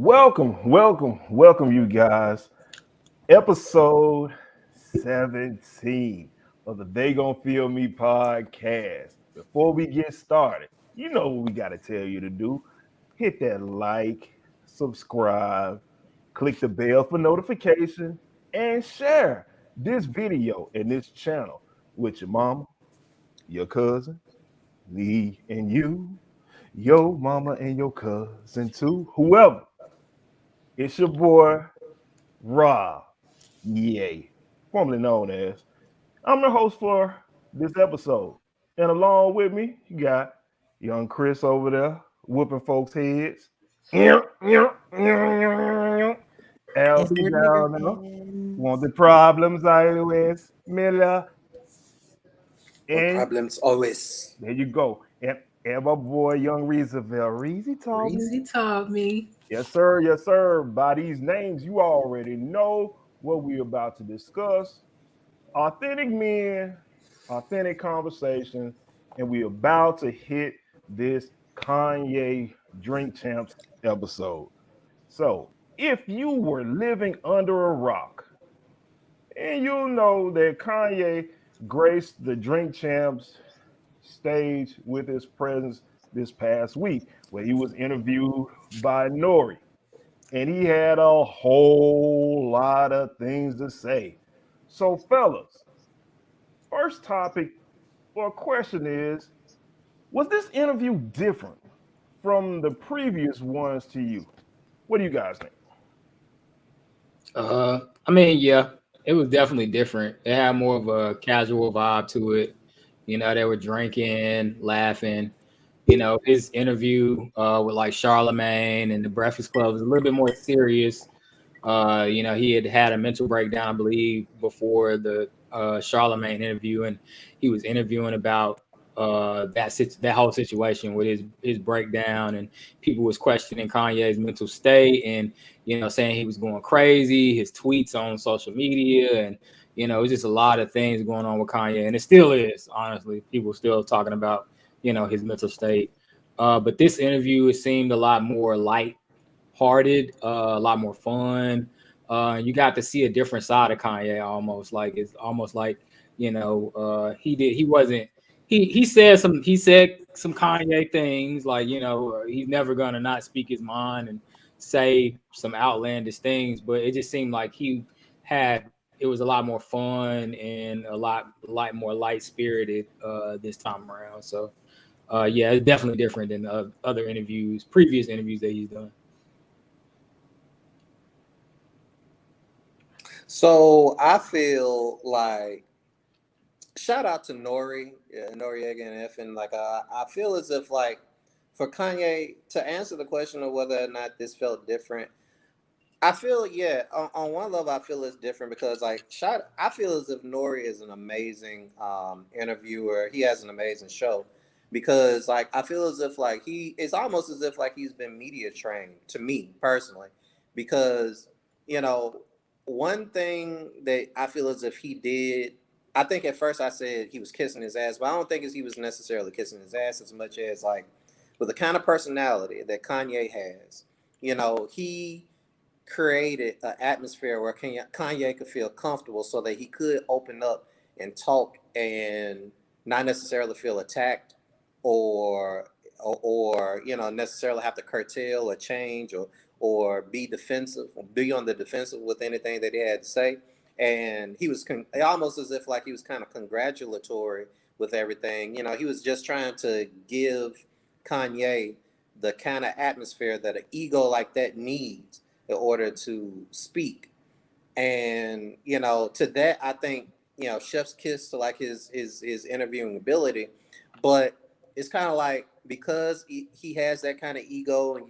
Welcome, you guys. Episode 17 of the They Gon' Feel Me podcast. Before we get started, you know what we got to tell you to do. Hit that like, subscribe, click the bell for notification, and share this video and this channel with your mama, your cousin, me and you, your mama and your cousin too, whoever. It's your boy, Rob. Yay. Formerly known as. I'm the host for this episode. And along with me, you got young Chris over there whooping folks' heads. Elsie down there. Want the problems always, Miller. No And problems always. there you go. And my boy, young Reeseville. Reezy told me. Breezy taught me. Yes, sir. Yes, sir. By these names, you already know what we're about to discuss. Authentic men, authentic conversations, and we're about to hit this Kanye Drink Champs episode. So, if you were living under a rock, and you know that Kanye graced the Drink Champs stage with his presence this past week, where he was interviewed by N.O.R.E. And he had a whole lot of things to say. So, fellas, first topic or question is, was this interview different from the previous ones to you? What do you guys think? Yeah, it was definitely different. It had more of a casual vibe to it. You know, they were drinking, laughing. You know, his interview with like Charlemagne and the Breakfast Club was a little bit more serious. You know, he had had a mental breakdown, I believe, before the Charlemagne interview, and he was interviewing about that whole situation with his breakdown, and people was questioning Kanye's mental state, and saying he was going crazy, his tweets on social media, and it was just a lot of things going on with Kanye, and it still is. Honestly, people still talking about his mental state. But this interview, it seemed a lot more light-hearted, a lot more fun. You got to see a different side of Kanye. Almost like it's almost like he wasn't. He said some Kanye things like he's never gonna not speak his mind and say some outlandish things, but it just seemed like it was a lot more fun and a lot more light spirited this time around. So yeah, it's definitely different than other previous interviews that he's done. So I feel like shout out to Nori, Noriega and F, and I feel as if like for Kanye to answer the question of whether or not this felt different, I feel on one level I feel it's different because I feel as if Nori is an amazing interviewer. He has an amazing show because I feel as if it's almost as if he's been media trained to me personally because you know one thing that I feel as if he did. I think at first I said he was kissing his ass, but I don't think he was necessarily kissing his ass as much as with the kind of personality that Kanye has. He created an atmosphere where Kanye could feel comfortable so that he could open up and talk and not necessarily feel attacked or necessarily have to curtail or change or be defensive or be on the defensive with anything that he had to say. And he was almost as if he was kind of congratulatory with everything. He was just trying to give Kanye the kind of atmosphere that an ego like that needs in order to speak. And to that, I think chef's kiss to his interviewing ability, but it's kind of because he has that kind of ego, and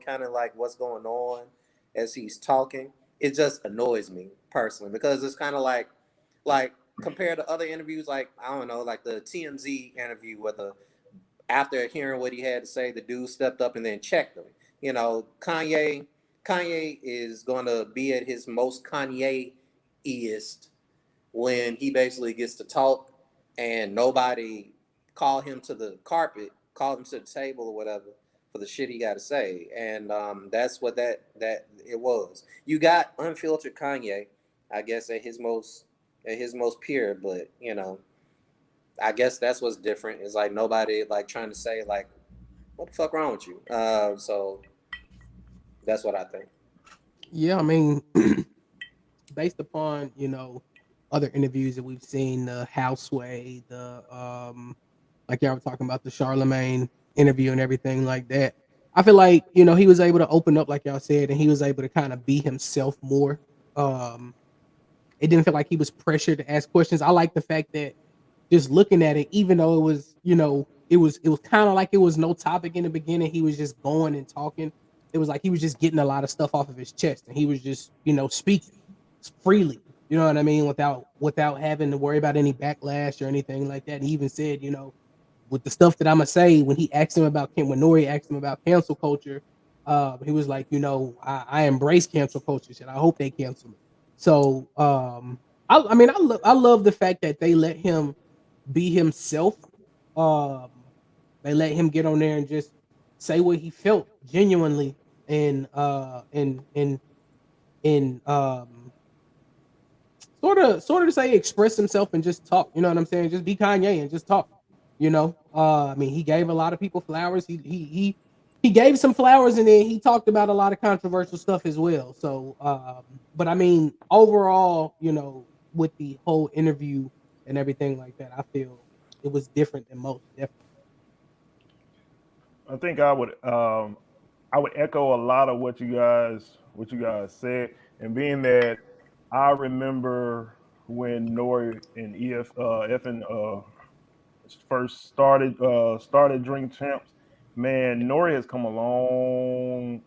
kind of what's going on as he's talking. It just annoys me personally because it's kind of like compared to other interviews, I don't know, like the TMZ interview where after hearing what he had to say, the dude stepped up and then checked him. Kanye is going to be at his most Kanye-iest when he basically gets to talk and nobody called him to the carpet, called him to the table or whatever for the shit he got to say, and that's what that it was. You got unfiltered Kanye, I guess at his most pure, but I guess that's what's different. It's like nobody like trying to say like, what the fuck wrong with you? So that's what I think. Yeah, I mean, based upon other interviews that we've seen, the Houseway, the like y'all were talking about the Charlemagne interview and everything like that. I feel like he was able to open up, like y'all said, and he was able to kind of be himself more. Um, it didn't feel like he was pressured to ask questions. I like the fact that just looking at it, even though it was, it was kind of like it was no topic in the beginning. He was just going and talking. It was like he was just getting a lot of stuff off of his chest, and he was just, speaking freely. You know what I mean? Without having to worry about any backlash or anything like that. He even said, with the stuff that I'm gonna say, when he asked him about when N.O.R.E asked him about cancel culture, he was like, I embrace cancel culture. Shit, I hope they cancel me. So, I mean, I love the fact that they let him be himself. Um, they let him get on there and just say what he felt genuinely, and sort of say express himself and just talk. You know what I'm saying? Just be Kanye and just talk. I mean, he gave a lot of people flowers. He gave some flowers, and then he talked about a lot of controversial stuff as well. So, but I mean, overall, with the whole interview and everything like that, I feel it was different than most. Definitely. I think I would echo a lot of what you guys said, and being that I remember when Nori and F and first started Drink Champs, man, Nori has come a long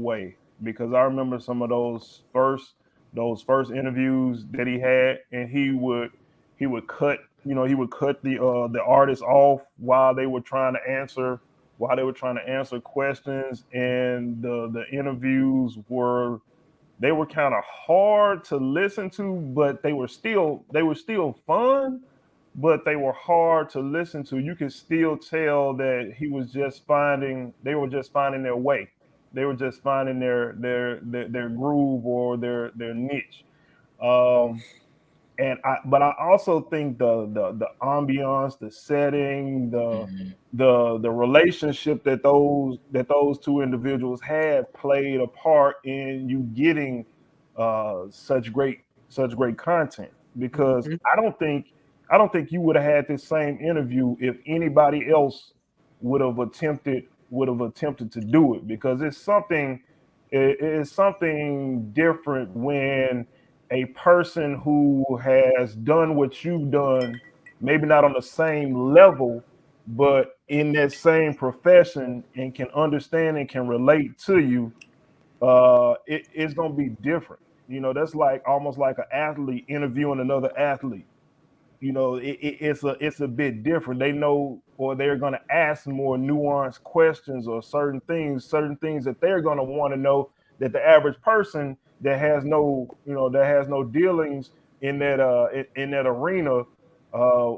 way, because I remember some of those first interviews that he had, and he would cut the artists off while they were trying to answer questions, and the interviews were kind of hard to listen to, but they were still fun, but they were hard to listen to. You could still tell that they were just finding their way. They were just finding their groove, or their niche. Um, but I also think the ambiance, the setting, Mhm. the relationship that those two individuals had played a part in you getting such great content, because Mm-hmm. I don't think you would have had this same interview if anybody else would have attempted to do it, because it's something different when a person who has done what you've done, maybe not on the same level, but in that same profession, and can understand and can relate to you, it's gonna be different. That's like almost like an athlete interviewing another athlete. It's a bit different. They know, or they're going to ask more nuanced questions, or certain things that they're going to want to know, that the average person that has no dealings in that arena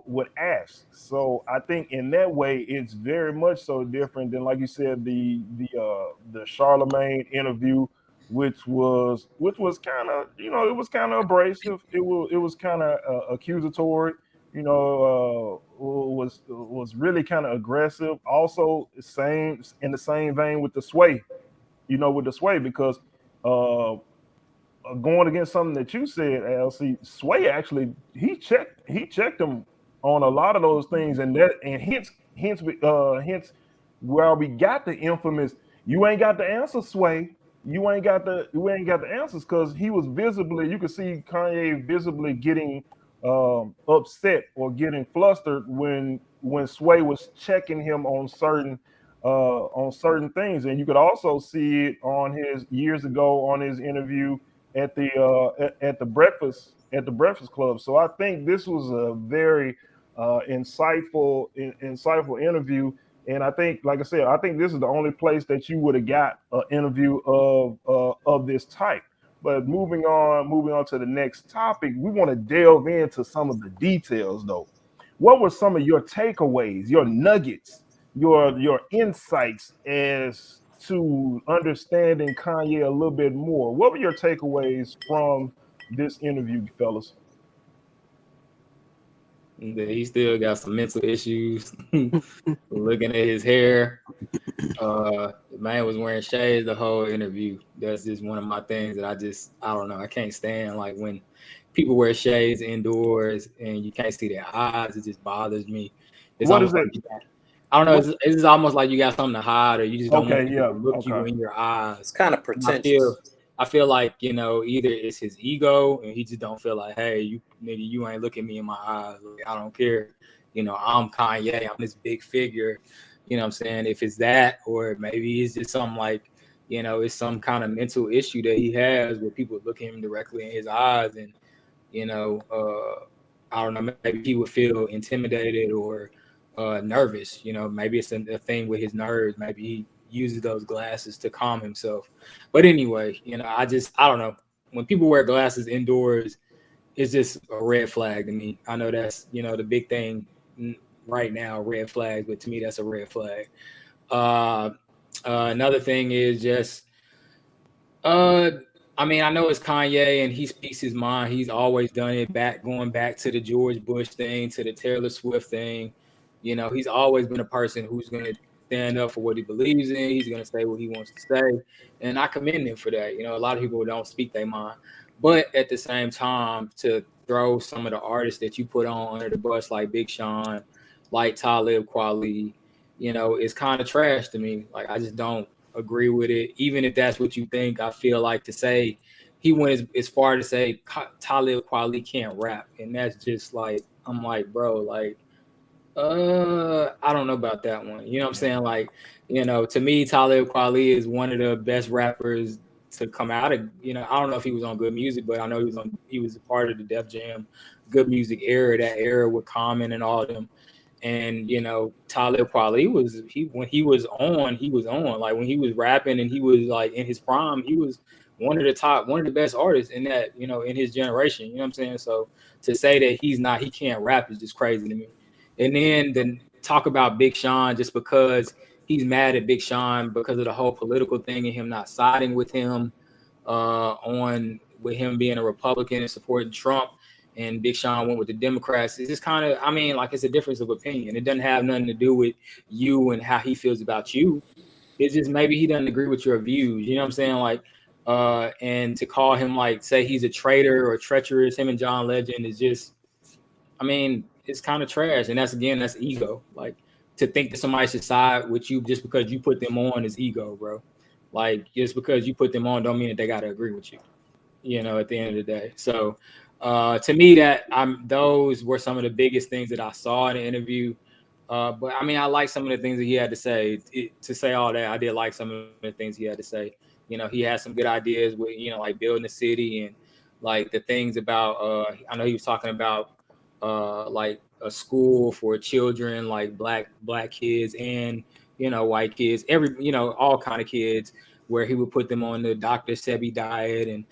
would ask. So I think in that way it's very much so different than, like you said, the Charlemagne interview, which was kind of, it was kind of abrasive. It was kind of accusatory. Was really kind of aggressive. Also, same in the same vein with the Sway. Because uh, going against something that you said, LC Sway, actually he checked him on a lot of those things, and hence where we got the infamous "you ain't got the answer, Sway." You ain't got the answers, because he was visibly, you could see Kanye visibly getting upset or getting flustered when Sway was checking him on certain things. And you could also see it on his years ago on his interview at the Breakfast Club. So I think this was a very insightful interview. And I think, like I said, I think this is the only place that you would have got an interview of this type. But moving on to the next topic, we want to delve into some of the details, though. What were some of your takeaways, your nuggets your insights as to understanding Kanye a little bit more. What were your takeaways from this interview, fellas? That he still got some mental issues. Looking at his hair, the man was wearing shades the whole interview. That's just one of my things that I don't know. I can't stand like when people wear shades indoors and you can't see their eyes. It just bothers me. It's What is almost it? like I don't know. What? It's just almost like you got something to hide, or you just don't want Okay, people yeah, to look you okay. in your eyes. It's kind of And pretentious. I feel like either it's his ego, and he just don't feel like, hey, you nigga, you ain't looking me in my eyes. Like, I don't care. I'm Kanye. I'm this big figure. You know what I'm saying? If it's that, or maybe it's just something like, it's some kind of mental issue that he has where people look him directly in his eyes, and you know, I don't know, maybe he would feel intimidated or nervous. Maybe it's a thing with his nerves. Maybe he uses those glasses to calm himself. But anyway, I don't know. When people wear glasses indoors, it's just a red flag to me. I know that's, the big thing right now, red flags, but to me, that's a red flag. Uh, Another thing is just uh, I mean, I know it's Kanye and he speaks his mind. He's always done it going back to the George Bush thing, to the Taylor Swift thing. He's always been a person who's going to stand up for what he believes in. He's going to say what he wants to say. And I commend him for that. A lot of people don't speak their mind. But at the same time, to throw some of the artists that you put on under the bus, like Big Sean, like Talib Kweli, it's kind of trash to me. Like, I just don't agree with it. Even if that's what you think, I feel like to say he went as far to say Talib Kweli can't rap, and that's just like I'm like, bro, like, I don't know about that one. You know what I'm saying? Like, to me, Talib Kweli is one of the best rappers to come out of. I don't know if he was on Good Music, but I know he was a part of the Def Jam Good Music era, that era with Common and all of them. And Talib Kweli when he was on. Like when he was rapping and he was like in his prime, he was one of the best artists in that, in his generation. You know what I'm saying? So to say that he can't rap is just crazy to me. And then talk about Big Sean just because he's mad at Big Sean because of the whole political thing and him not siding with him on with him being a Republican and supporting Trump, and Big Sean went with the Democrats. It's just kind of, I mean, like, it's a difference of opinion. It doesn't have nothing to do with you and how he feels about you. It's just maybe he doesn't agree with your views. You know what I'm saying? Like, and to call him, like, say he's a traitor or treacherous, him and John Legend is just, I mean, it's kind of trash. And that's ego. Like, to think that somebody should side with you just because you put them on is ego, bro. Like, just because you put them on don't mean that they got to agree with you, at the end of the day. So to me, those were some of the biggest things that I saw in the interview. But I mean, I like some of the things that he had to say. To say all that, I did like some of the things he had to say. He had some good ideas with, like building a city and like the things about, I know he was talking about like a school for children, like black kids and, white kids, all kind of kids, where he would put them on the Dr. Sebi diet. And,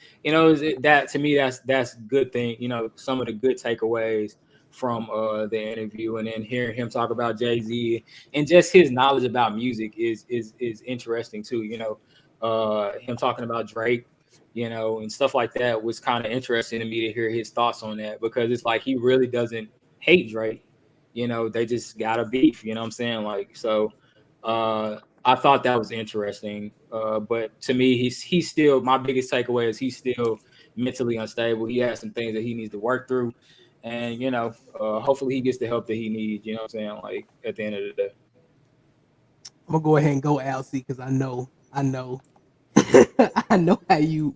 that to me, that's good thing, some of the good takeaways from the interview. And then hearing him talk about Jay-Z and just his knowledge about music is interesting too. Him talking about Drake, and stuff like that was kind of interesting to me to hear his thoughts on that, because it's like he really doesn't hate Drake. They just got a beef, you know what I'm saying? Like, so I thought that was interesting. But to me, he's still, my biggest takeaway is he's still mentally unstable. He has some things that he needs to work through. And, hopefully he gets the help that he needs, you know what I'm saying? Like, at the end of the day. I'm gonna go ahead and go Alcy because I know, I know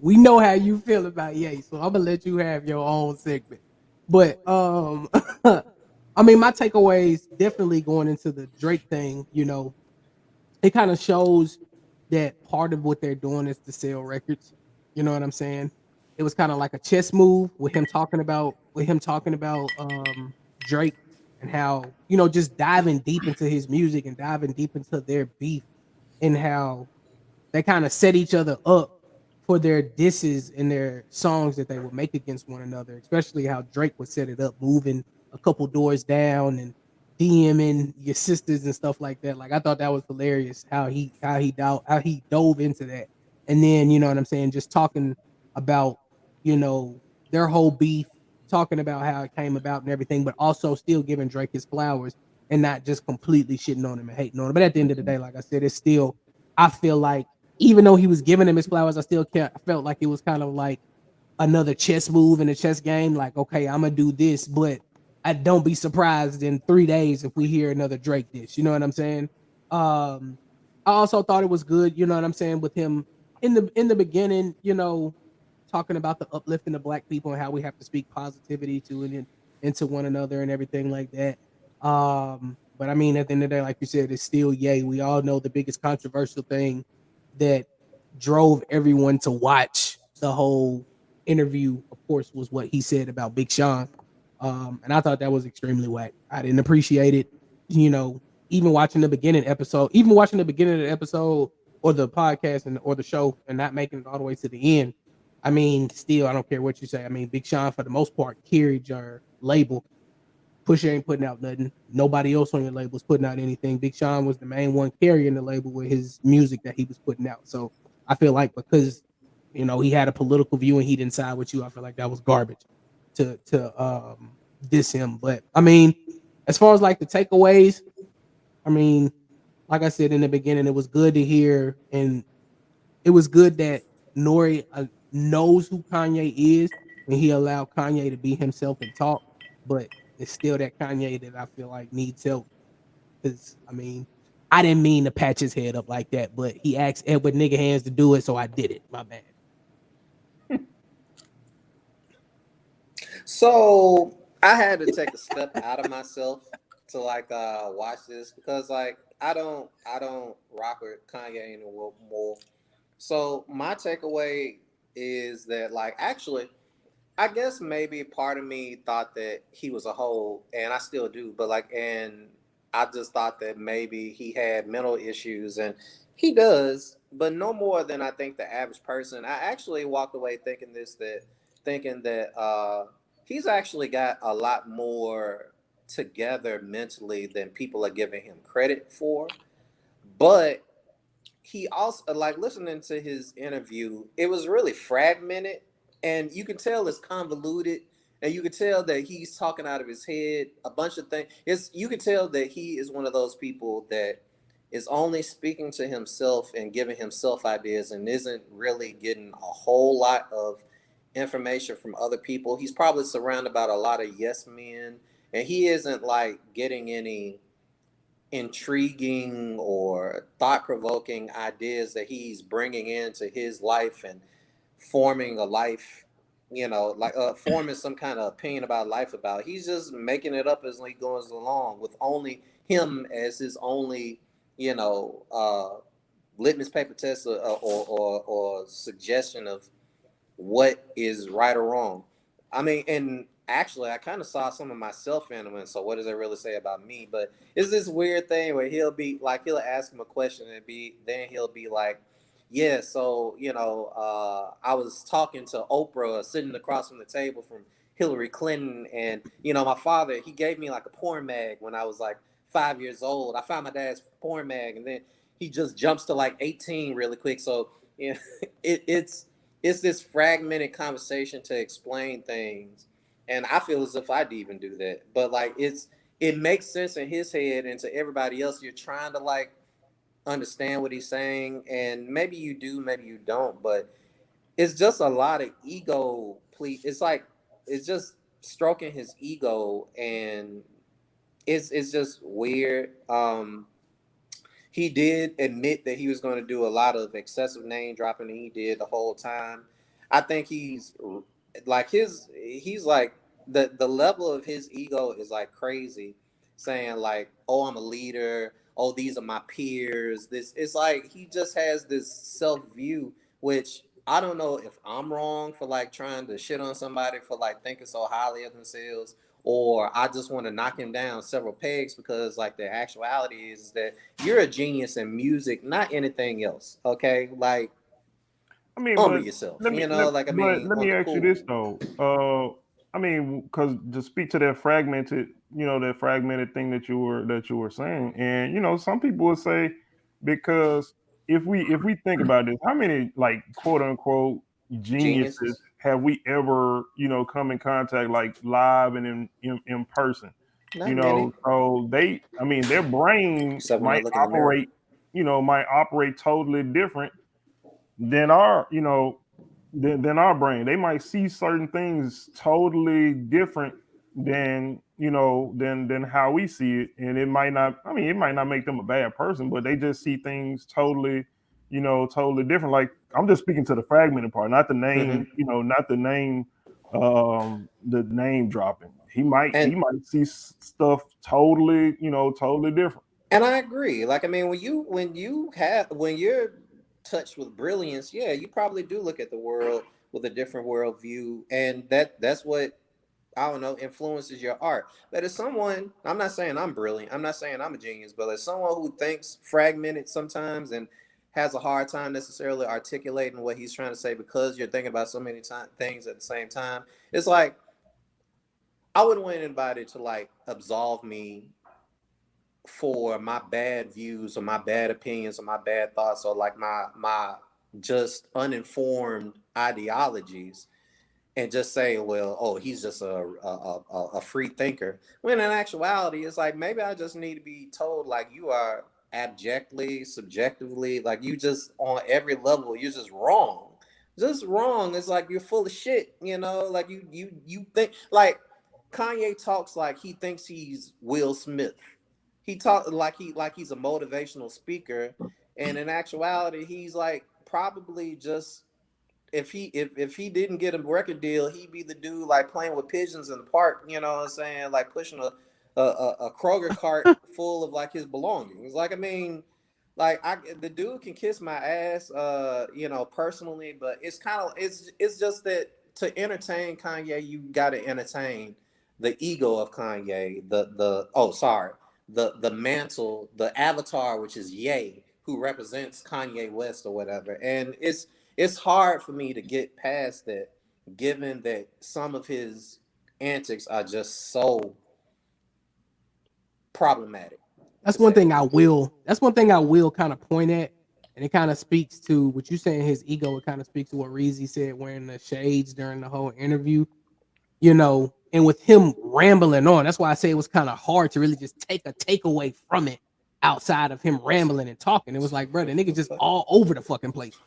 we know how you feel about Ye. So I'm gonna let you have your own segment. But I mean, my takeaways definitely going into the Drake thing. It kind of shows that part of what they're doing is to sell records. You know what I'm saying? It was kind of like a chess move with him talking about Drake and how, just diving deep into his music and diving deep into their beef, and how they kind of set each other up for their disses and their songs that they would make against one another, especially how Drake would set it up, moving a couple doors down and DMing your sisters and stuff like that. Like I thought that was hilarious how he dove into that. And then, you know what I'm saying, just talking about, you know, their whole beef, talking about how it came about and everything, but also still giving Drake his flowers and not just completely shitting on him and hating on him. But at the end of the day, like I said, it's still, I feel like even though he was giving him his flowers, I felt like it was kind of like another chess move in a chess game. Like, okay, I'm gonna do this, but I don't be surprised in 3 days if we hear another Drake diss. You know what I'm saying? I also thought it was good. You know what I'm saying with him in the beginning. You know, talking about the uplifting of Black people and how we have to speak positivity to and into one another and everything like that. But I mean, at the end of the day, like you said, it's still yay. We all know the biggest controversial thing that drove everyone to watch the whole interview, of course, was what he said about Big Sean. And I thought that was extremely whack. I didn't appreciate it. You know, even watching the beginning of the episode or the podcast or the show and not making it all the way to the end. I mean, still, I don't care what you say. I mean, Big Sean, for the most part, carried your label. Pusha ain't putting out nothing. Nobody else on your label is putting out anything. Big Sean was the main one carrying the label with his music that he was putting out. So I feel like because he had a political view and he didn't side with you, I feel like that was garbage to diss him. But I mean, as far as like the takeaways, I mean, like I said in the beginning, it was good to hear, and it was good that N.O.R.E. knows who Kanye is, and he allowed Kanye to be himself and talk. But it's still that Kanye that I feel like needs help. Because I mean, I didn't mean to patch his head up like that, but he asked Edward Nigga Hands to do it, so I did it. My bad. So I had to take a step out of myself to like watch this because like I don't rock with Kanye anymore. So my takeaway is that like actually I guess maybe part of me thought that he was a whole, and I still do, but like, and I just thought that maybe he had mental issues, and he does, but no more than I think the average person. I actually walked away thinking that he's actually got a lot more together mentally than people are giving him credit for. But he also like listening to his interview, it was really fragmented, and you can tell it's convoluted, and you can tell that he's talking out of his head a bunch of things. It's you can tell that he is one of those people that is only speaking to himself and giving himself ideas and isn't really getting a whole lot of information from other people. He's probably surrounded by a lot of yes men, and he isn't like getting any intriguing or thought-provoking ideas that he's bringing into his life and forming a life, like forming some kind of opinion about life about. He's just making it up as he goes along with only him as his only, you know, uh, litmus paper test or suggestion of what is right or wrong. I mean, and actually, I kind of saw some of myself in him. And so, what does it really say about me? But it's this weird thing where he'll be like, he'll ask him a question and then he'll be like, "Yeah, so I was talking to Oprah sitting across from the table from Hillary Clinton, and my father he gave me like a porn mag when I was like 5 years old. I found my dad's porn mag, and then he just jumps to like 18 really quick. So it's this fragmented conversation to explain things, and I feel as if I'd even do that, but like it makes sense in his head, and to everybody else you're trying to like understand what he's saying, and maybe you do, maybe you don't, but it's just a lot of ego please. It's like it's just stroking his ego, and it's just weird. He did admit that he was going to do a lot of excessive name dropping, and he did the whole time. I think he's like the level of his ego is like crazy, saying like, "Oh, I'm a leader. Oh, these are my peers." This it's like he just has this self view, which I don't know if I'm wrong for like trying to shit on somebody for like thinking so highly of themselves, or I just want to knock him down several pegs because like the actuality is that you're a genius in music, not anything else. Okay, like I mean, humble but yourself. let me let, Like I but mean, let on me the ask you this cool. though. I mean, because to speak to that fragmented, that fragmented thing that you were saying, and some people would say because if we think about this, how many like quote unquote geniuses Geniuses. have we ever come in contact like live and in person? Not many. So I mean, their brain Except when they might look in the mirror. operate totally different than our brain. They might see certain things totally different than how we see it, and it might not. I mean, it might not make them a bad person, but they just see things totally different. Like I'm just speaking to the fragmented part, not the Mm-hmm. name. Not the name dropping. He might And he might see stuff totally different. and I agree. Like I mean, when you're touched with brilliance, yeah, you probably do look at the world with a different worldview, and that's what I don't know influences your art. But as someone, I'm not saying I'm brilliant. I'm not saying I'm a genius, but as someone who thinks fragmented sometimes and has a hard time necessarily articulating what he's trying to say because you're thinking about so many things at the same time, it's like I wouldn't want anybody to like absolve me for my bad views or my bad opinions or my bad thoughts or like my just uninformed ideologies and just say, well, oh, he's just a free thinker. When in actuality, it's like maybe I just need to be told like you are abjectly, subjectively, like you just on every level, you're just wrong. Just wrong. It's like you're full of shit, like you think like Kanye talks like he thinks he's Will Smith. He talked like he's a motivational speaker, and in actuality, he's like probably just if he didn't get a record deal, he'd be the dude like playing with pigeons in the park. You know what I'm saying? Like pushing a Kroger cart full of like his belongings. Like I mean, like the dude can kiss my ass, personally, but it's just that to entertain Kanye, you got to entertain the ego of Kanye. The mantle, the avatar, which is Ye, who represents Kanye West or whatever, and it's hard for me to get past that, given that some of his antics are just so problematic, to That's one say the thing I least. will. That's one thing I will kind of point at, and it kind of speaks to what you saying. His ego. It kind of speaks to what Reezy said wearing the shades during the whole interview. And with him rambling on, that's why I say it was kind of hard to really just take a takeaway from it outside of him rambling and talking. It was like, bro, the nigga just all over the fucking place.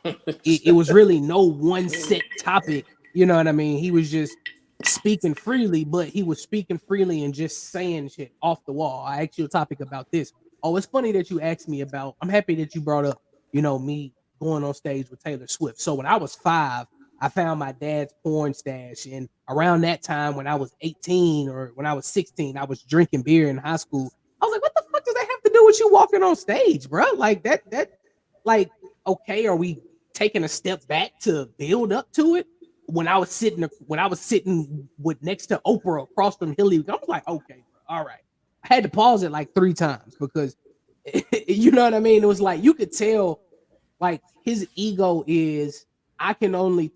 It was really no one set topic. You know what I mean? He was just speaking freely, but he was speaking freely and just saying shit off the wall. I asked you a topic about this. Oh, it's funny that you asked me about. I'm happy that you brought up, me going on stage with Taylor Swift. So when I was 5, I found my dad's porn stash, and around that time, when I was 18 or when I was 16, I was drinking beer in high school. I was like, "What the fuck does that have to do with you walking on stage, bro? Like that, like, okay, are we taking a step back to build up to it?" When I was sitting with next to Oprah across from Hillary, I was like, "Okay, bro, all right." I had to pause it like 3 times because you know what I mean. It was like you could tell like his ego is I can only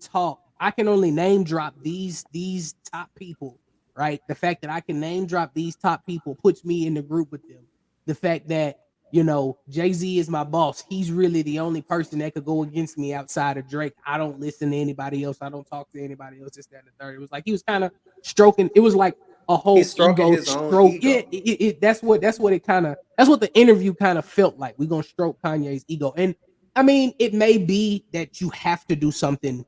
name drop these top people, right? The fact that I can name drop these top people puts me in the group with them. The fact that Jay-Z is my boss. He's really the only person that could go against me outside of Drake. I don't listen to anybody else. I don't talk to anybody else. This, that, and the third. It was like he was kind of stroking. It was like a He's whole stroking ego his own stroke. Yeah, ego. that's what the interview kind of felt like. We're gonna stroke Kanye's ego. And I mean, it may be that you have to do something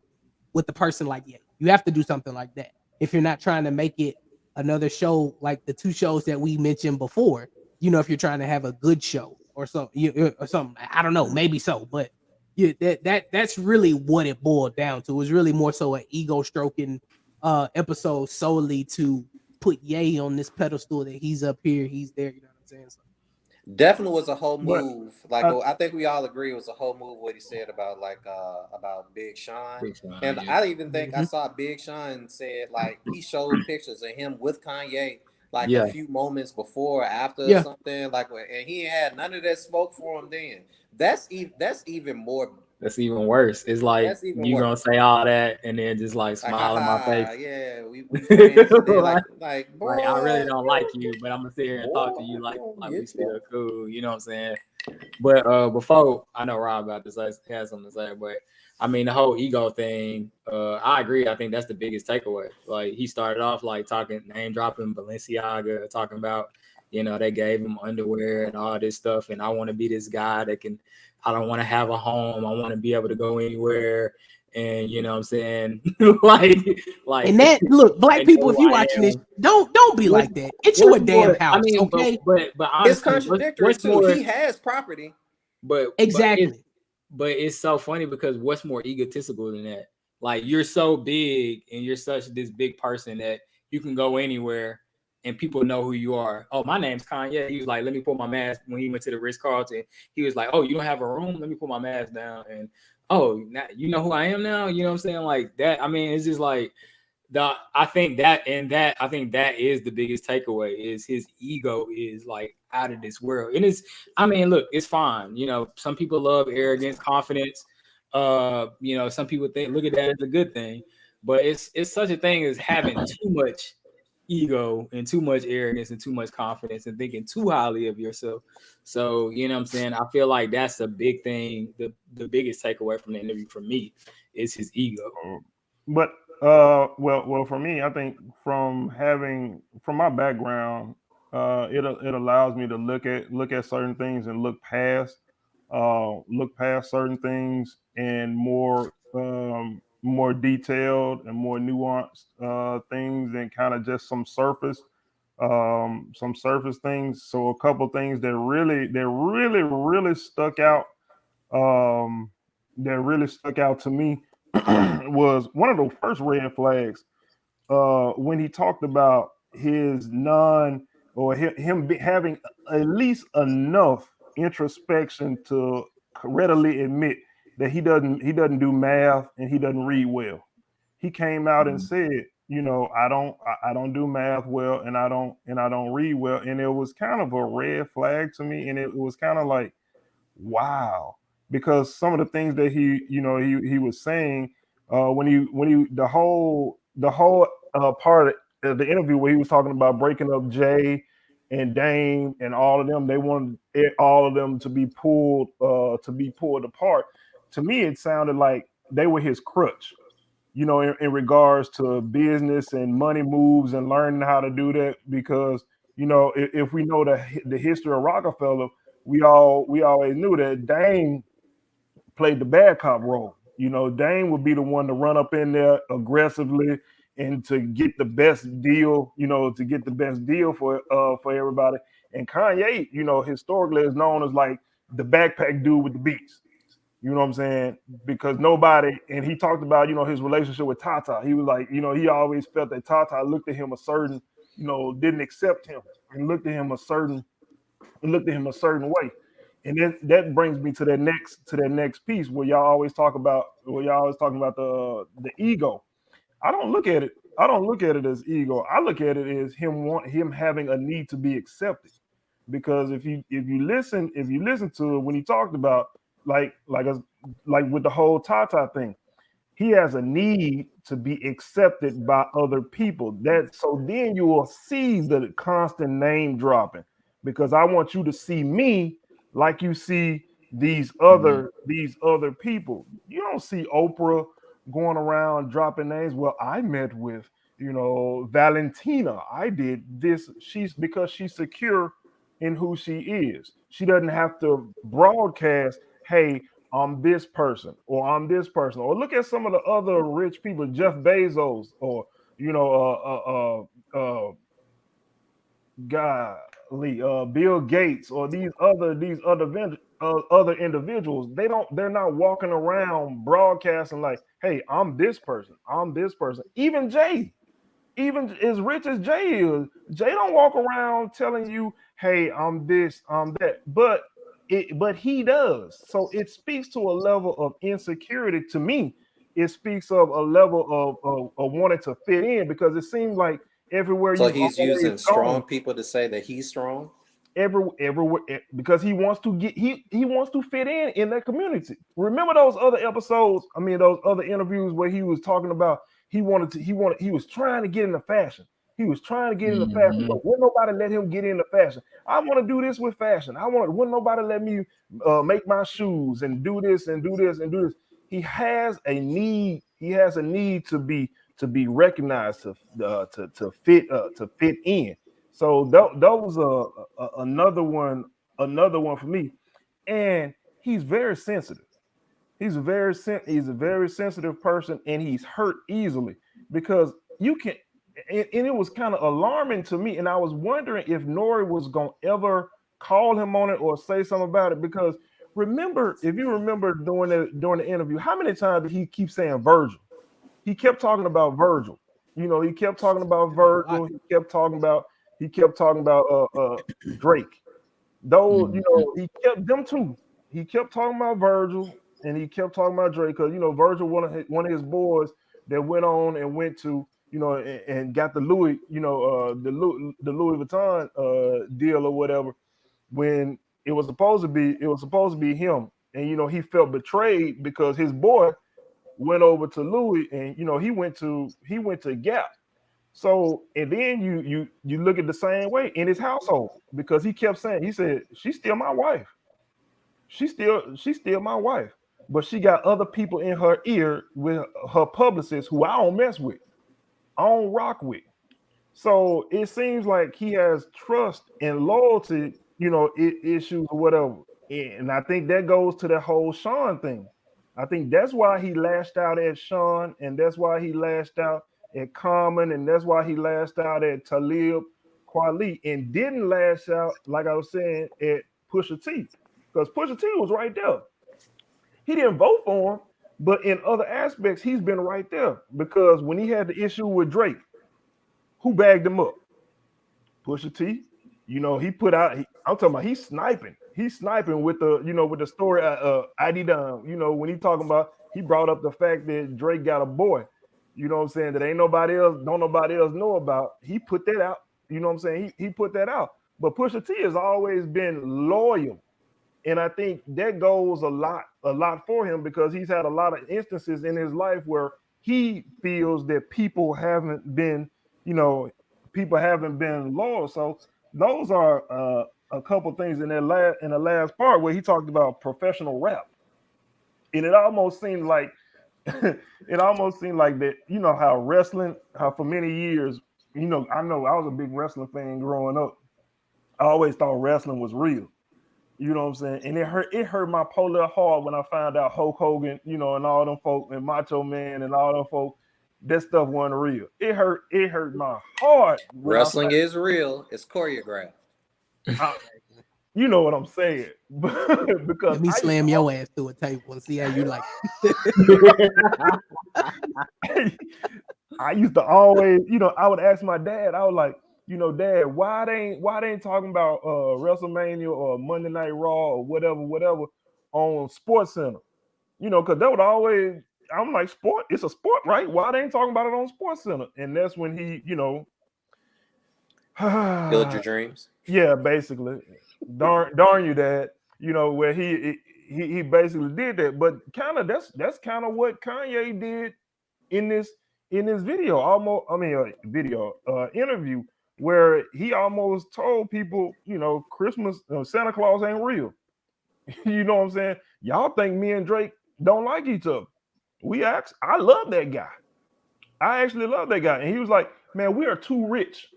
with the person like Ye. You have to do something like that if you're not trying to make it another show like the 2 shows that we mentioned before. If you're trying to have a good show or something, I don't know, maybe so, but yeah, that's really what it boiled down to. It was really more so an ego stroking episode solely to put Ye on this pedestal that he's up here, he's there. You know what I'm saying? So, Definitely was a whole But move. Like I, I think we all agree it was a whole move what he said about about Big Sean. Big Sean, And yeah. I even think I mhm. saw Big Sean said like he showed pictures of him with Kanye like a Yeah. few moments before or after or Yeah, something like and he had none of that smoke for him then. That's even more That's even worse. It's like That's even you gonna worse. say all that and then just like Like, smile in my haha, face. yeah, we friends, and then like, like I really boy, don't like you, but I'm gonna sit here and talk to boy, you we gonna like we get you. still cool. You know what I'm saying? But before I know Rob about this, I had something to say. But I mean, the whole ego thing. I agree. I think that's the biggest takeaway. Like he started off like talking, name dropping Balenciaga, talking about they gave him underwear and all this stuff, and I want to be this guy that can. I don't want to have a home. I want to be able to go anywhere. And you know what I'm saying? like, And like that look, black they know people, if who you I watching this, am. don't be What's like that. Get you what's a damn more? I house, mean, but okay? but but It's honestly, contradictory what's too. more? He has property. But Exactly. it's so funny because what's more egotistical than that? Like you're so big and you're such this big person that you can go anywhere and people know who you are. Oh, my name's Kanye. He was like, let me put my mask when he went to the Ritz Carlton. He was like, oh, you don't have a room? Let me put my mask down. And oh, now, you know who I am now? You know what I'm saying? Like that. I mean, it's just like I think that is the biggest takeaway is his ego is like out of this world. And it's I mean, look, it's fine. Some people love arrogance, confidence. Some people look at that as a good thing, but it's such a thing as having too much ego and too much arrogance and too much confidence and thinking too highly of yourself. So, you know what I'm saying? I feel like that's a big thing. The biggest takeaway from the interview for me is his ego. But well, for me, I think from my background, it allows me to look at certain things and look past certain things and more detailed and more nuanced things and kind of just some surface things. So a couple things that really stuck out um, to me was one of the first red flags when he talked about his non or him having at least enough introspection to readily admit that he doesn't do math and he doesn't read well. He came out and said, I don't do math well and I don't read well, and it was kind of a red flag to me, and it was kind of like, wow, because some of the things that he was saying when he the whole part of the interview where he was talking about breaking up Jay and Dame and all of them, they wanted all of them to be pulled apart. To me, it sounded like they were his crutch, in regards to business and money moves and learning how to do that. Because if we know the history of Rockefeller, we always knew that Dame played the bad cop role. Dame would be the one to run up in there aggressively and to get the best deal. For everybody. And Kanye, historically is known as like the backpack dude with the beats. You know what I'm saying? Because nobody, and he talked about, his relationship with Tata. He was like, he always felt that Tata looked at him a certain, didn't accept him and looked at him a certain way. And then that brings me to that next piece where y'all always talking about the ego. I don't look at it as ego. I look at it as him having a need to be accepted. Because if you listen to it when he talked about like with the whole Tata thing, he has a need to be accepted by other people. That so then you will see the constant name dropping, because I want you to see me like you see these Mhm. other these other people. You don't see Oprah going around dropping names. Well, I met with Valentina. I did this. She's because she's secure in who she is. She doesn't have to broadcast, hey, I'm this person or I'm this person. Or look at some of the other rich people, Jeff Bezos, or you know, golly, Bill Gates, or these other individuals. They're not walking around broadcasting like, hey, I'm this person, I'm this person. Even Jay, even as rich as Jay is, Jay don't walk around telling you, "Hey, I'm this, I'm that." But he does. So it speaks to a level of insecurity. To me, it speaks of a level of wanting to fit in, because it seems like everywhere So you've he's always using gone. strong people to say that he's strong. everywhere because he wants to get he wants to fit in that community. Remember those other episodes? I mean, those other interviews where he was talking about he was trying to get into fashion. He was trying to get into fashion, Mhm. but wouldn't nobody let him get into fashion. I want to do this with fashion. Wouldn't nobody let me make my shoes and do this and do this and do this. He has a need. He has a need to be recognized to fit in. So that was another one for me. And he's very sensitive. He's a very sensitive person, and he's hurt easily because you can. And it was kind of alarming to me, and I was wondering if N.O.R.E was gonna ever call him on it or say something about it. Because remember, if you remember during the interview, how many times did he keep saying Virgil? He kept talking about Virgil. He kept talking about Virgil. He kept talking about Drake. Though Mhm. he kept them two. He kept talking about Virgil and he kept talking about Drake because Virgil one of his boys that went on and went to and got the Louis the Louis Vuitton deal or whatever when it was supposed to be him, and he felt betrayed because his boy went over to Louis, and he went to Gap. So and then you look at the same way in his household because he said she's still my wife. She's still my wife. But she got other people in her ear with her publicist who I don't mess with. I don't rock with. So it seems like he has trust and loyalty, issues or whatever. And I think that goes to the whole Sean thing. I think that's why he lashed out at Sean, and that's why he lashed out at Common, and that's why he lashed out at Talib Kweli, and didn't lash out, like I was saying, at Pusha T. Because Pusha T was right there. He didn't vote for him, but in other aspects, he's been right there. Because when he had the issue with Drake, who bagged him up? Pusha T. He put out. I'm talking about he's sniping. He's sniping with the story. ID Dom. When he talking about, he brought up the fact that Drake got a boy. You know what I'm saying? That ain't nobody else. Don't nobody else know about. He put that out. You know what I'm saying? He put that out. But Pusha T has always been loyal, and I think that goes a lot for him because he's had a lot of instances in his life where he feels that you know, people haven't been loyal. So those are a couple things in the last part where he talked about professional rap, and it almost seemed like that. How wrestling, how for many years, I know I was a big wrestling fan growing up. I always thought wrestling was real. You know what I'm saying? And it hurt my polar heart when I found out Hulk Hogan, and all them folk and Macho Man and all them folk, that stuff wasn't real. It hurt my heart when I Wrestling is real. It's choreographed. I, you know what I'm saying. Because Let me slam your ass to a table and see how you like. I used to always, I would ask my dad, I was like, Dad, why they ain't talking about WrestleMania or Monday Night Raw or whatever on Sports Center? Because that would always, I'm like, sport, it's a sport, right? Why they ain't talking about it on Sports Center? And that's when he, Build your dreams. yeah, basically, darn you, Dad. Where he basically did that, but kind of that's kind of what Kanye did in this video, almost. I mean, video interview where he almost told people, Christmas, Santa Claus ain't real. You know what I'm saying? Y'all think me and Drake don't like each other. I love that guy. I actually love that guy. And he was like, man, we are too rich.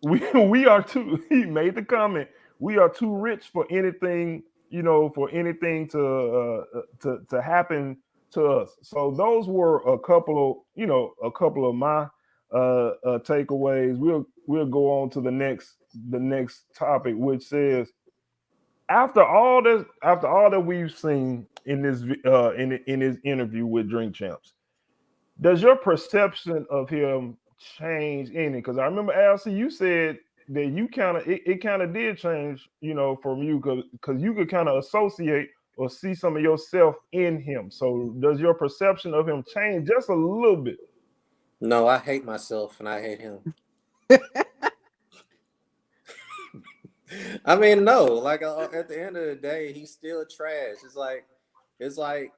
We are too, he made the comment, we are too rich for anything, for anything to happen to us. So those were a couple of my takeaways. We'll go on to the next topic, which says, after all that we've seen in this interview with Drink Champs, does your perception of him change any? Because I remember, Alcy, you said that you kind of it kind of did change, from you, because you could kind of associate or see some of yourself in him. So does your perception of him change just a little bit? No, I hate myself and I hate him. I mean, no, like at the end of the day, he's still trash. It's like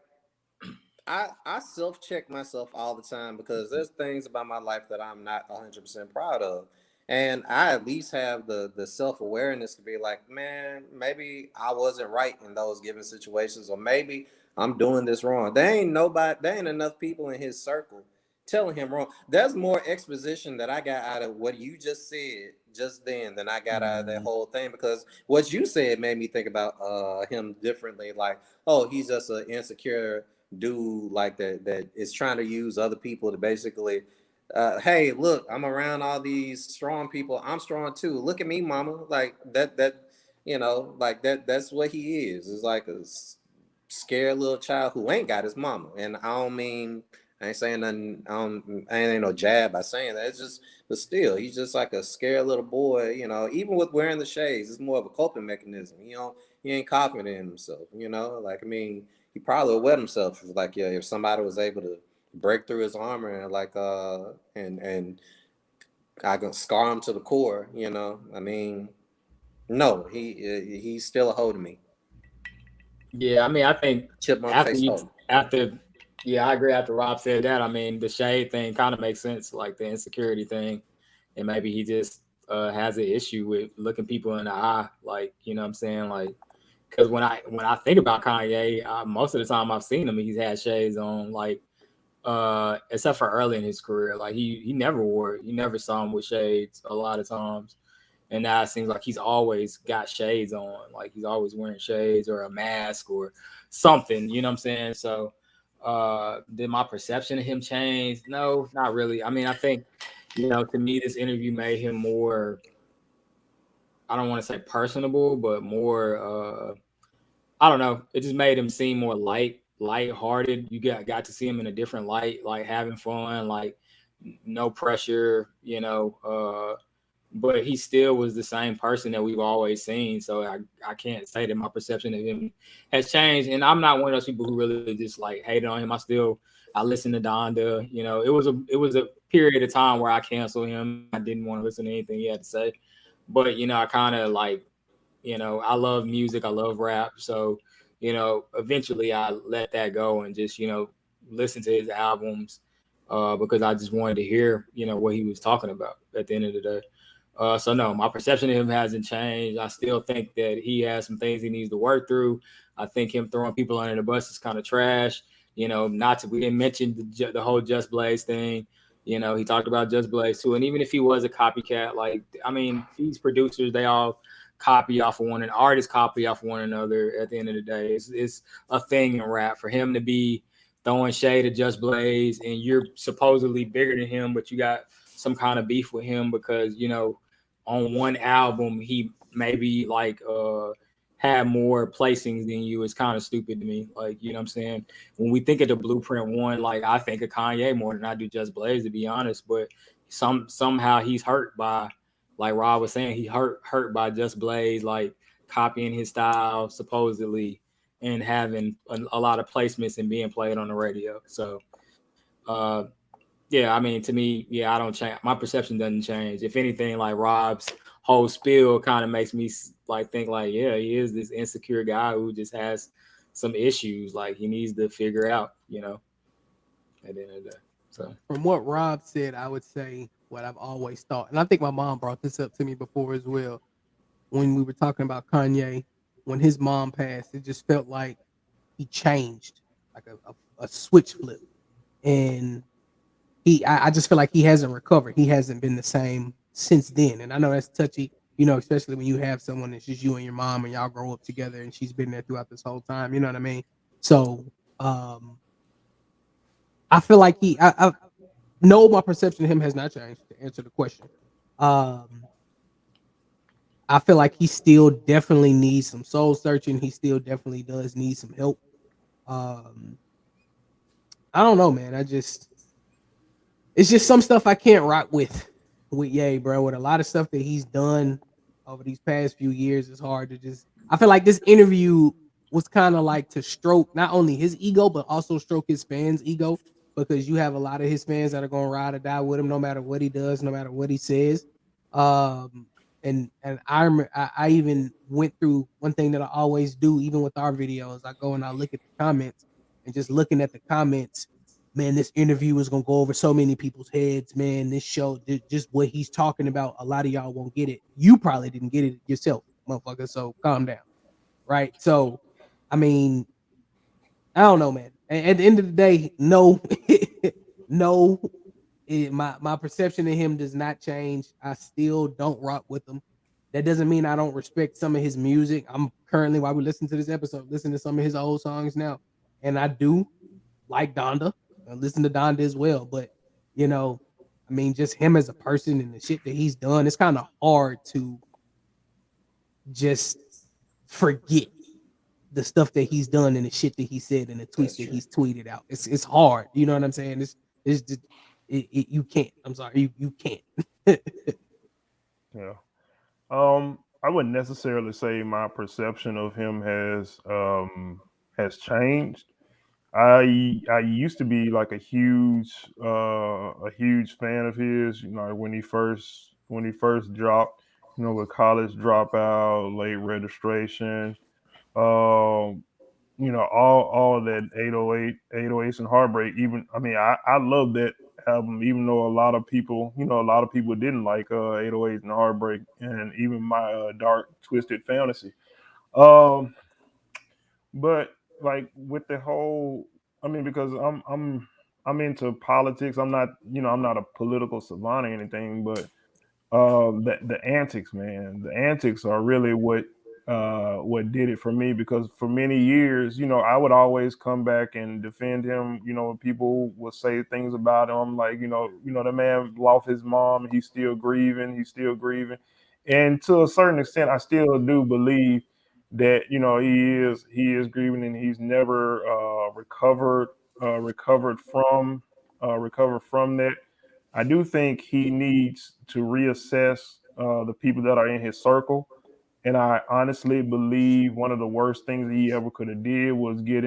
I self check myself all the time because there's things about my life that I'm not 100% proud of. And I at least have the self awareness to be like, man, maybe I wasn't right in those given situations, or maybe I'm doing this wrong. There ain't enough people in his circle telling him wrong. There's more exposition that I got out of what you just said just then than I got out of that whole thing, because what you said made me think about him differently. Like, oh, he's just an insecure dude like that is trying to use other people to basically hey, look, I'm around all these strong people, I'm strong too, look at me, mama. Like that like that's what he is like a scared little child who ain't got his mama. And I don't mean, I ain't saying nothing, I ain't no jab by saying that. It's just, but still, he's just like a scared little boy, even with wearing the shades, it's more of a coping mechanism. He ain't confident in himself, like, I mean, he probably would wet himself if, like, yeah, if somebody was able to break through his armor and like and I can scar him to the core. I mean, no, he's still a hoe to me. Yeah, I mean, I think Chipmunk after face you hoe. after yeah, I agree. After Rob said that, I mean, the shade thing kind of makes sense, like the insecurity thing, and maybe he just has an issue with looking people in the eye, like what I'm saying, like because when I think about Kanye, most of the time I've seen him, he's had shades on, like except for early in his career, like he never wore it. You never saw him with shades a lot of times, and now it seems like he's always got shades on, like he's always wearing shades or a mask or something. You know what I'm saying? So, did my perception of him change? No, not really. I mean, I think to me, this interview made him more. I don't want to say personable, but more. I don't know. It just made him seem more light-hearted. You got to see him in a different light, like having fun, like no pressure. But he still was the same person that we've always seen. So I can't say that my perception of him has changed. And I'm not one of those people who really just like hated on him. I listened to Donda. It was a period of time where I canceled him. I didn't want to listen to anything he had to say. But I kind of like I love music, I love rap. So eventually I let that go and just listen to his albums because I just wanted to hear what he was talking about at the end of the day. So no, my perception of him hasn't changed. I still think that he has some things he needs to work through. I think him throwing people under the bus is kind of trash. Not to we didn't mention the whole Just Blaze thing. He talked about Just Blaze too. And even if he was a copycat, like I mean, these producers they all copy off of one, and artists copy off of one another. At the end of the day, it's a thing in rap for him to be throwing shade at Just Blaze, and you're supposedly bigger than him, but you got some kind of beef with him because on one album he maybe like had more placings than you. Is kind of stupid to me. Like what I'm saying, when we think of the Blueprint one, like I think of Kanye more than I do Just Blaze, to be honest. But somehow he's hurt by, like Rob was saying, he hurt by Just Blaze like copying his style supposedly and having a lot of placements and being played on the radio. So yeah, I mean, to me, yeah, I don't change. My perception doesn't change. If anything, like Rob's whole spiel kind of makes me like think like, yeah, he is this insecure guy who just has some issues. Like he needs to figure out, at the end of the day. So From what Rob said, I would say what I've always thought, and I think my mom brought this up to me before as well. When we were talking about Kanye, when his mom passed, it just felt like he changed, like a switch flip, and I just feel like he hasn't recovered. He hasn't been the same since then. And I know that's touchy, especially when you have someone that's just you and your mom and y'all grow up together and she's been there throughout this whole time. You know what I mean? So um I feel like I know my perception of him has not changed to answer the question. Um I feel like he still definitely needs some soul searching. He still definitely does need some help. Um I don't know, man. It's just some stuff I can't rock with Ye, bro. With a lot of stuff that he's done over these past few years, it's hard to just. I feel like this interview was kind of like to stroke not only his ego but also stroke his fans' ego, because you have a lot of his fans that are gonna ride or die with him no matter what he does, no matter what he says. Um, and I remember I even went through one thing that I always do, even with our videos. I go and I look at the comments, and just looking at the comments, man, this interview is gonna go over so many people's heads, man. This show, just what he's talking about, a lot of y'all won't get it. You probably didn't get it yourself, motherfucker. So calm down, right? So, I mean, I don't know, man. At the end of the day, no, no. My perception of him does not change. I still don't rock with him. That doesn't mean I don't respect some of his music. I'm currently, while we listen to this episode, listening to some of his old songs now, and I do like Donda. I listen to Donda as well, but you know, I mean, just him as a person and the shit that he's done, it's kind of hard to just forget the stuff that he's done and the shit that he said and the tweets That's that true. he's tweeted out. It's hard. You know what I'm saying? It's just you can't. I'm sorry, you can't. Yeah. I wouldn't necessarily say my perception of him has changed. I used to be like a huge fan of his. You know, when he first dropped, you know, with college dropout, late registration, um, you know, all of that 808s and heartbreak. Even I mean, I love that album, even though a lot of people didn't like 808s and heartbreak, and even my dark twisted fantasy. Um, but like with the whole, I mean, because I'm into politics. I'm not, you know, I'm not a political savant or anything, but the antics, man, the antics are really what did it for me, because for many years, you know, I would always come back and defend him. You know, people would say things about him like, the man lost his mom, he's still grieving, and to a certain extent I still do believe that, you know, he is grieving, and he's never recovered from that. I do think he needs to reassess the people that are in his circle, and I honestly believe one of the worst things he ever could have did was get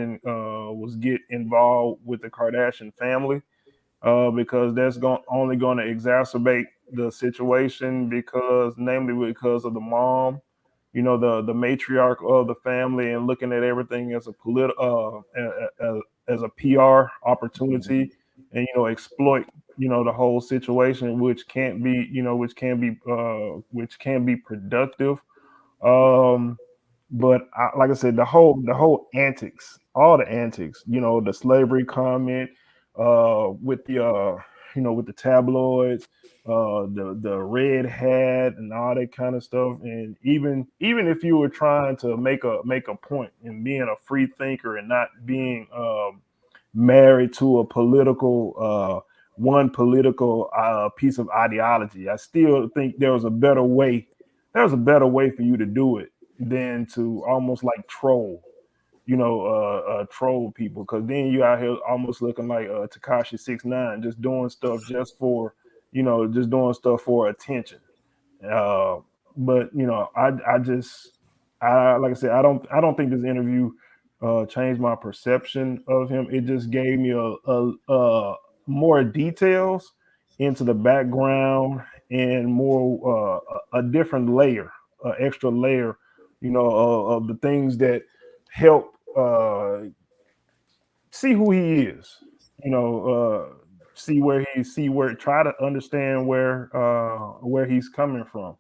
involved with the Kardashian family, because that's only going to exacerbate the situation, because namely because of the mom, you know, the matriarch of the family, and looking at everything as a as a PR opportunity, and, you know, exploit, you know, the whole situation, which can't be, which can be productive. um but like I said, the whole antics, all the antics, you know, the slavery comment, with the with the tabloids, the red hat and all that kind of stuff, and even if you were trying to make a point and being a free thinker and not being married to a political piece of ideology, I still think there was a better way for you to do it than to almost like troll people, because then you out here almost looking like Takashi 6ix9ine, just doing stuff for attention. uh, but, you know, like I said, I don't think this interview changed my perception of him. It just gave me more details into the background, and more a different layer, extra layer, you know, of the things that help see who he is, you know, see where try to understand where he's coming from,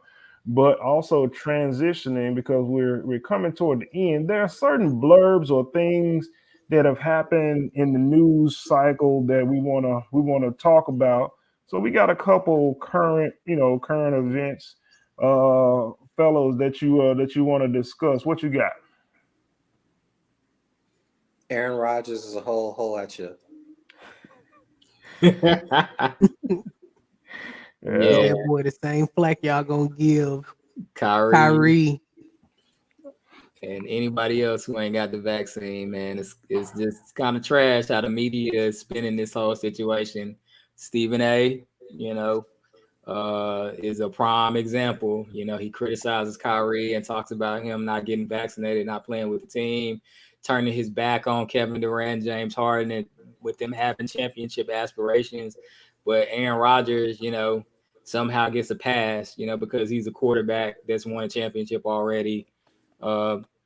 but also transitioning, because we're coming toward the end. There are certain blurbs or things that have happened in the news cycle that we want to talk about. So we got a couple current events, fellows, that you want to discuss. What you got? Aaron Rodgers is a whole at you. Give Yeah. Yeah, that boy the same flack y'all gonna give Kyrie Kyrie. and anybody else who ain't got the vaccine, man, it's just kind of trash how the media is spinning this whole situation. Stephen A, you know, is a prime example. You know, he criticizes Kyrie and talks about him not getting vaccinated, not playing with the team, turning his back on Kevin Durant, James Harden, and with them having championship aspirations. But Aaron Rodgers, you know, somehow gets a pass, because he's a quarterback that's won a championship already.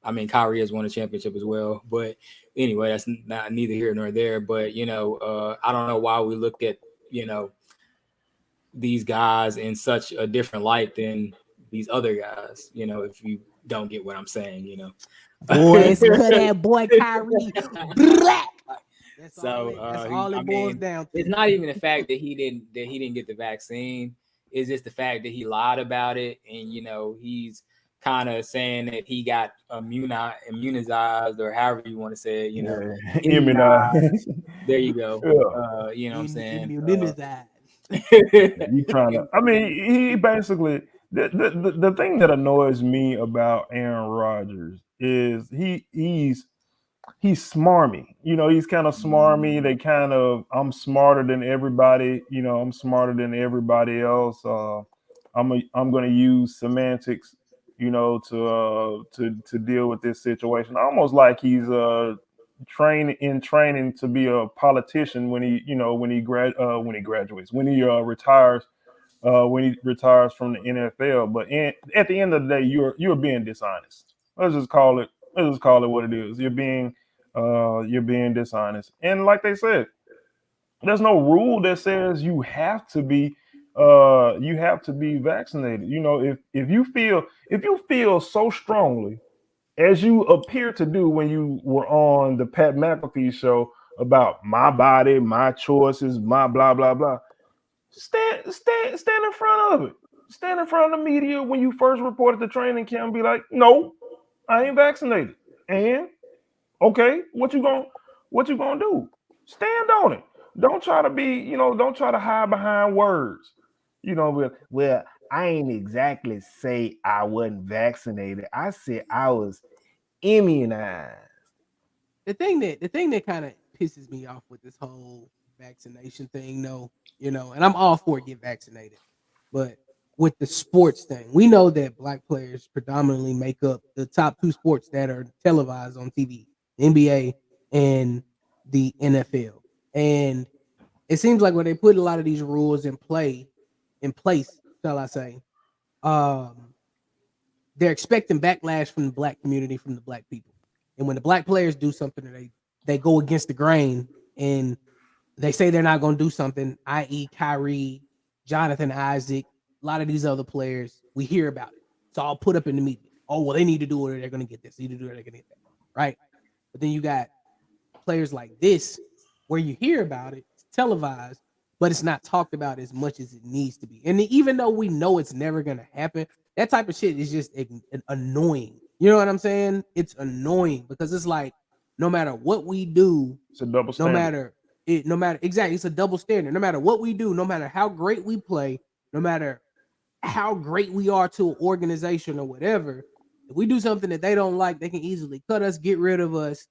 I mean, Kyrie has won a championship as well, but anyway, that's not neither here nor there. But I don't know why we look at these guys in such a different light than these other guys. If you don't get what I'm saying. Boy, it's good at boy Kyrie black. That's So all it boils down to. It's not even the fact that he didn't get the vaccine. It's just the fact that he lied about it, and he's kind of saying that he got immunized, or however you want to say it. Immunized. There you go. Yeah. You know what I'm saying? Immunized. You trying to? I mean, he basically the thing that annoys me about Aaron Rodgers is he's smarmy. He's kind of smarmy. They kind of I'm smarter than everybody. I'm smarter than everybody else. I'm going to use semantics. To deal with this situation. Almost like he's training to be a politician when he graduates, when he retires from the NFL. But at the end of the day, you're being dishonest. Let's just call it what it is. You're being dishonest. And like they said, there's no rule that says you have to be vaccinated. If you feel so strongly as you appear to do when you were on the Pat McAfee show about my body, my choices, my blah blah blah. Stand in front of it. Stand in front of the media when you first reported the training camp and be like, no, I ain't vaccinated. And okay, what you gonna do? Stand on it. Don't try to hide behind words. Well, I ain't exactly say I wasn't vaccinated. I said I was immunized. The thing that kind of pisses me off with this whole vaccination thing, though, and I'm all for get vaccinated, but with the sports thing, we know that black players predominantly make up the top two sports that are televised on TV, NBA and the NFL. And it seems like when they put a lot of these rules in place, shall I say, um, they're expecting backlash from the black community, from the black people. And when the black players do something, they go against the grain and they say they're not going to do something, i.e., Kyrie, Jonathan Isaac, a lot of these other players, we hear about it. It's all put up in the media. Oh, well, they need to do it or they're going to get this. They need to do it or they're going to get that. Right? But then you got players like this where you hear about it, it's televised, but it's not talked about as much as it needs to be. And even though we know it's never going to happen, that type of shit is just annoying. You know what I'm saying? It's annoying because it's like no matter what we do, It's a double no standard. matter exactly, it's a double standard. No matter what we do, no matter how great we play, no matter how great we are to an organization or whatever, if we do something that they don't like, they can easily cut us, get rid of us,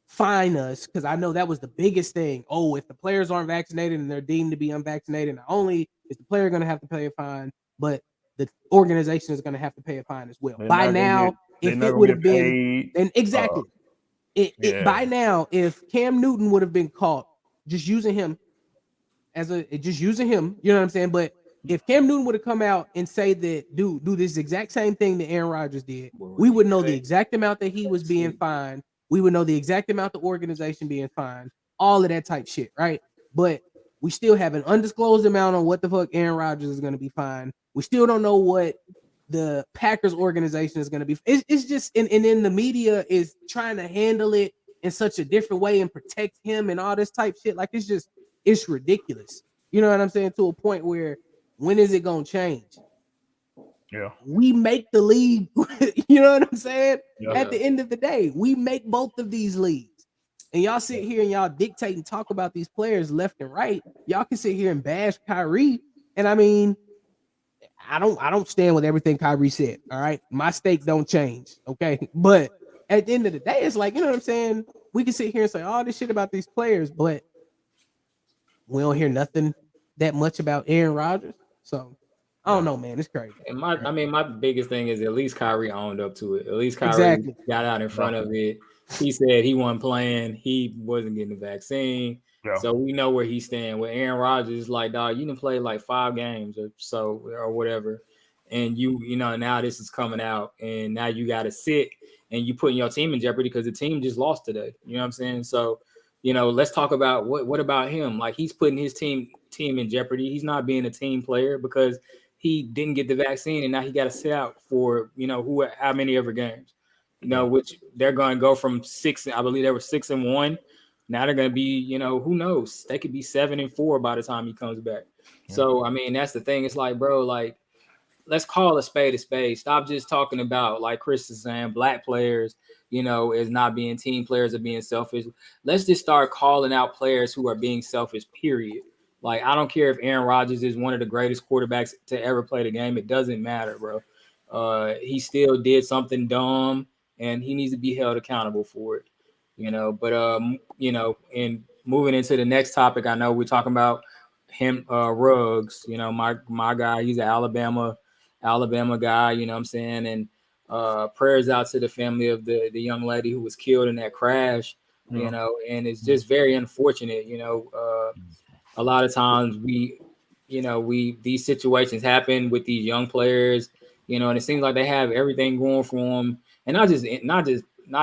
fine us. Because I know that was the biggest thing. Oh, if the players aren't vaccinated and they're deemed to be unvaccinated, not only is the player going to have to pay a fine, but the organization is going to have to pay a fine as well. They're By not gonna now, get. They're if not it gonna would get have been, paid. then exactly. Yeah. By now, if Cam Newton would have been caught just using him just using him, you know what I'm saying? But if Cam Newton would have come out and say that, dude, do this exact same thing that Aaron Rodgers did, we would know the exact amount that he was being fined. We would know the exact amount the organization being fined, all of that type shit, right? But we still have an undisclosed amount on what the fuck Aaron Rodgers is going to be fined. We still don't know what the Packers organization is going to be. It's just, and then the media is trying to handle it in such a different way and protect him and all this type shit. Like it's ridiculous. You know what I'm saying? To a point where when is it gonna change? Yeah. We make the league. You know what I'm saying? Yeah. At the end of the day, we make both of these leagues. And y'all sit here and y'all dictate and talk about these players left and right. Y'all can sit here and bash Kyrie. And I mean, I don't stand with everything Kyrie said. All right. My stake don't change. Okay. But at the end of the day, it's like, you know what I'm saying? We can sit here and say all this shit about these players, but we don't hear nothing that much about Aaron Rodgers. So I don't know, man. It's crazy. And my biggest thing is at least Kyrie owned up to it. At least Kyrie Exactly. got out in front of it. He said he wasn't playing. He wasn't getting the vaccine. Yeah. So we know where he's standing. With Aaron Rodgers, it's like, dog, you can play like 5 games or so or whatever, and you know now this is coming out, and now you got to sit and you putting your team in jeopardy because the team just lost today. You know what I'm saying? So, let's talk about what about him? Like he's putting his team in jeopardy. He's not being a team player because he didn't get the vaccine, and now he got to sit out for how many ever games. Yeah. Which they're going to go from 6. I believe they were 6-1. Now they're going to be, who knows? They could be 7-4 by the time he comes back. Yeah. So, I mean, that's the thing. It's like, bro, like, let's call a spade a spade. Stop just talking about, like Chris is saying, black players, as not being team players or being selfish. Let's just start calling out players who are being selfish, period. Like, I don't care if Aaron Rodgers is one of the greatest quarterbacks to ever play the game. It doesn't matter, bro. He still did something dumb, and he needs to be held accountable for it. But and moving into the next topic, I know we're talking about him, Ruggs. My guy, he's an Alabama guy. You know what I'm saying? And prayers out to the family of the young lady who was killed in that crash. Yeah. And it's just very unfortunate. A lot of times these situations happen with these young players. And it seems like they have everything going for them, and not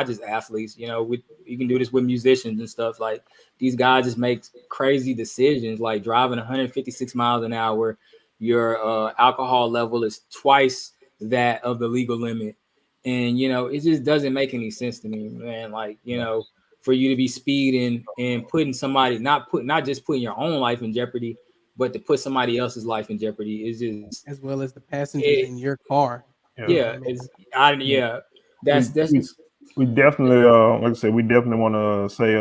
just athletes. You can do this with musicians and stuff. Like these guys just make crazy decisions, like driving 156 miles an hour. Your alcohol level is twice that of the legal limit, and it just doesn't make any sense to me, man. Like for you to be speeding and putting somebody not just putting your own life in jeopardy, but to put somebody else's life in jeopardy is just as well as the passengers in your car. Yeah. You know what yeah, I mean? yeah. we, That's we, we definitely, like I said, we definitely want to say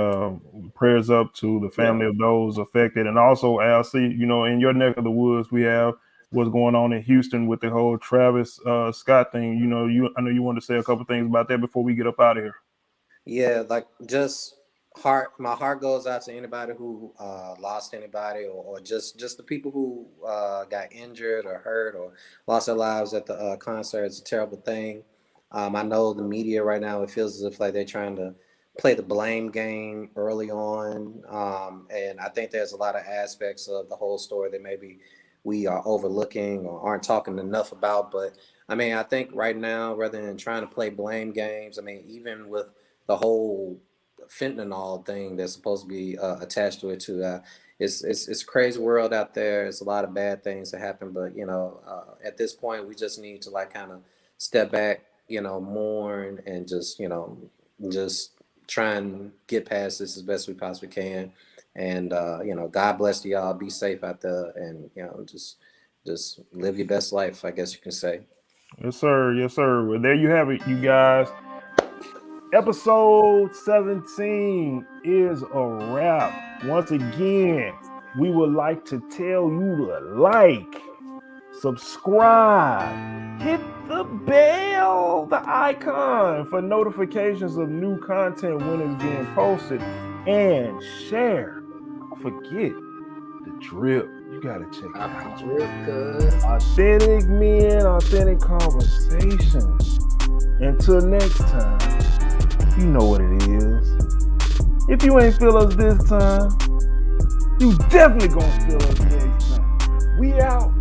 prayers up to the family of those affected, and also, Al, see, in your neck of the woods, we have what's going on in Houston with the whole Travis Scott thing. I know you want to say a couple things about that before we get up out of here. Yeah, like just my heart goes out to anybody who lost anybody, or just the people who got injured or hurt or lost their lives at the concert. It's a terrible thing. I know the media right now, it feels as if like they're trying to play the blame game early on, and I think there's a lot of aspects of the whole story that maybe we are overlooking or aren't talking enough about. But I mean, I think right now, rather than trying to play blame games, I mean, even with the whole fentanyl thing that's supposed to be attached to it too. It's a crazy world out there. It's a lot of bad things that happen, but at this point, we just need to like kind of step back, mourn, and just try and get past this as best we possibly can. And God bless y'all. Be safe out there, and just live your best life, I guess you can say. Yes, sir. Yes, sir. Well, there you have it, you guys. Episode 17 is a wrap. Once again, we would like to tell you to like, subscribe, hit the bell, the icon for notifications of new content when it's being posted, and share. Don't forget the drip. You gotta check it out. Authentic men, authentic conversations. Until next time, you know what it is. If you ain't feel us this time, you definitely gonna feel us next time. We out.